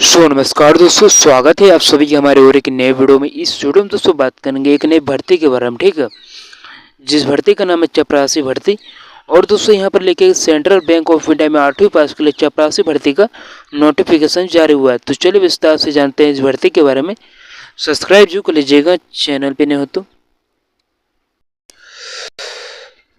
नमस्कार दोस्तों, स्वागत है आप सभी के हमारे और एक नए वीडियो में। इस वीडियो में दोस्तों बात करेंगे एक नई भर्ती के बारे में, ठीक है, जिस भर्ती का नाम है चपरासी भर्ती। और दोस्तों यहाँ पर लेके सेंट्रल बैंक ऑफ इंडिया में 8वीं पास के लिए चपरासी भर्ती का नोटिफिकेशन जारी हुआ है। तो चलिए विस्तार से जानते हैं इस भर्ती के बारे में। सब्सक्राइब जरूर कर लीजिएगा चैनल पे नहीं हो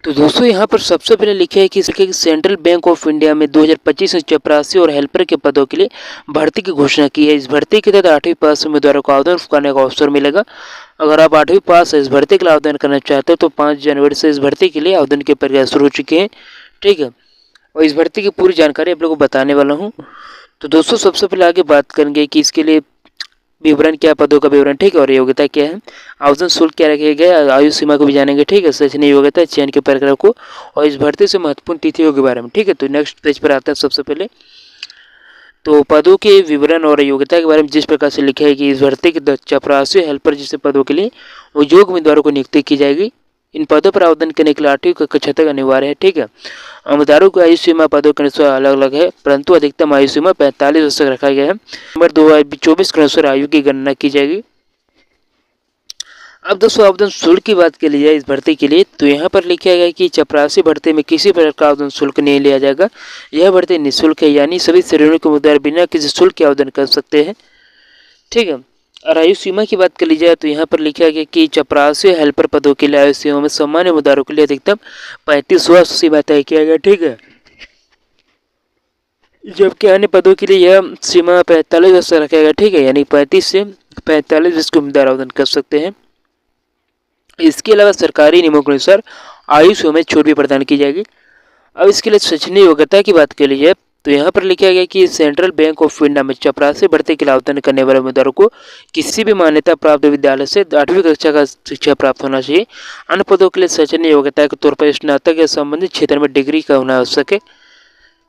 तो दोस्तों यहाँ पर सबसे पहले लिखे है कि सेंट्रल बैंक ऑफ इंडिया में 2025 में चपरासी और हेल्पर के पदों के लिए भर्ती की घोषणा की है। इस भर्ती के तहत 8वीं पास उम्मीदवारों को आवेदन करने का अवसर मिलेगा। अगर आप 8वीं पास इस भर्ती के लिए आवेदन करना चाहते हो तो 5 जनवरी से इस भर्ती के लिए आवेदन की प्रक्रिया शुरू हो चुकी है, ठीक है। और इस भर्ती की पूरी जानकारी आप लोगों को बताने वाला हूँ। तो दोस्तों सबसे पहले आगे बात करेंगे कि इसके लिए विवरण क्या, पदों का विवरण, ठीक है, और योग्यता क्या है, आवेदन शुल्क क्या रखे गए, आयु सीमा को भी जानेंगे, ठीक है, शैक्षणिक योग्यता, चयन के प्रक्रिया को और इस भर्ती से महत्वपूर्ण तिथियों के बारे में, ठीक है। तो नेक्स्ट पेज पर आता है सबसे पहले तो पदों के विवरण और योग्यता के बारे में जिस प्रकार से लिखा है कि इस भर्ती के चपरासी हेल्पर जैसे पदों के लिए योग्य उम्मीदवारों को नियुक्ति की जाएगी। इन पदों पर आवेदन करने के लिए 8वीं कक्षा तक अनिवार्य है, ठीक है। उम्मीदवारों की आयु सीमा पदों के अनुसार अलग अलग है, परंतु अधिकतम आयु सीमा 45 वर्ष तक रखा गया है। नंबर 2024 के अनुसार आयु की गणना की जाएगी। अब दोस्तों आवेदन शुल्क की बात की जाए इस भर्ती के लिए तो यहाँ पर लिखा गया है कि चपरासी भर्ती में किसी प्रकार का आवेदन शुल्क नहीं लिया जाएगा। यह भर्ती निःशुल्क है, यानी सभी श्रेणियों के उम्मीदवार बिना किसी शुल्क के आवेदन कर सकते हैं, ठीक है। और आयु सीमा की बात कर ली जाए तो यहाँ पर लिखा गया कि चपरासी हेल्पर पदों के लिए आयु सीमा में सामान्य उम्मीदवारों के लिए अधिकतम 35 वर्ष सीमा तय किया गया, ठीक है, जबकि अन्य पदों के लिए यह सीमा 45 वर्ष रखा गया, ठीक है, यानी 35 से 45 वर्ष के उम्मीदवार आवेदन कर सकते हैं। इसके अलावा सरकारी नियमों के अनुसार आयु सीमा में छूट भी प्रदान की जाएगी। अब इसके लिए शैक्षणिक योग्यता की बात कर ली जाए तो यहाँ पर लिखा गया कि सेंट्रल बैंक ऑफ इंडिया में चपरासी भर्ती के लिए आवेदन करने वाले उम्मीदवारों को किसी भी मान्यता प्राप्त विद्यालय से 8वीं कक्षा का शिक्षा प्राप्त होना चाहिए। अन्य पदों के लिए शैक्षणिक योग्यता के तौर पर स्नातक या संबंधित क्षेत्र में डिग्री का होना आवश्यक है,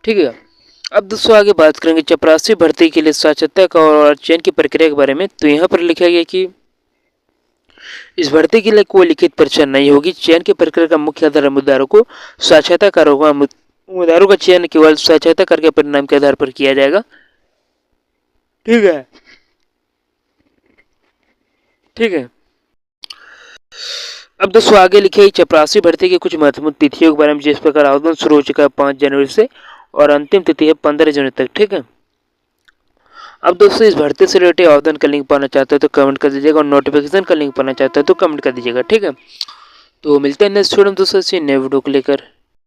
ठीक है। अब दोस्तों आगे बात करेंगे चपरासी भर्ती के लिए साक्षरता का और चयन की प्रक्रिया के बारे में। तो यहाँ पर लिखा गया कि इस भर्ती के लिए कोई लिखित परीक्षा नहीं होगी। चयन की प्रक्रिया का मुख्य आधार उम्मीदवारों को साक्षरता होगा। उम्मीदवारों का चयन केवल साक्षरता करके परिणाम के आधार पर किया जाएगा, ठीक है, ठीक है। अब दोस्तों आगे लिखे चपरासी भर्ती की कुछ महत्वपूर्ण तिथियों के बारे में जिस प्रकार आवेदन शुरू हो चुका है 5 जनवरी से और अंतिम तिथि है 15 जनवरी तक, ठीक है। अब दोस्तों इस भर्ती से रिलेटेड आवेदन का लिंक पाना चाहते हो तो कमेंट कर दीजिएगा और नोटिफिकेशन का लिंक पाना चाहते हो तो कमेंट कर दीजिएगा, ठीक है। तो मिलते हैं नेक्स्ट वीडियो में दोस्तों नए वीडियो को लेकर।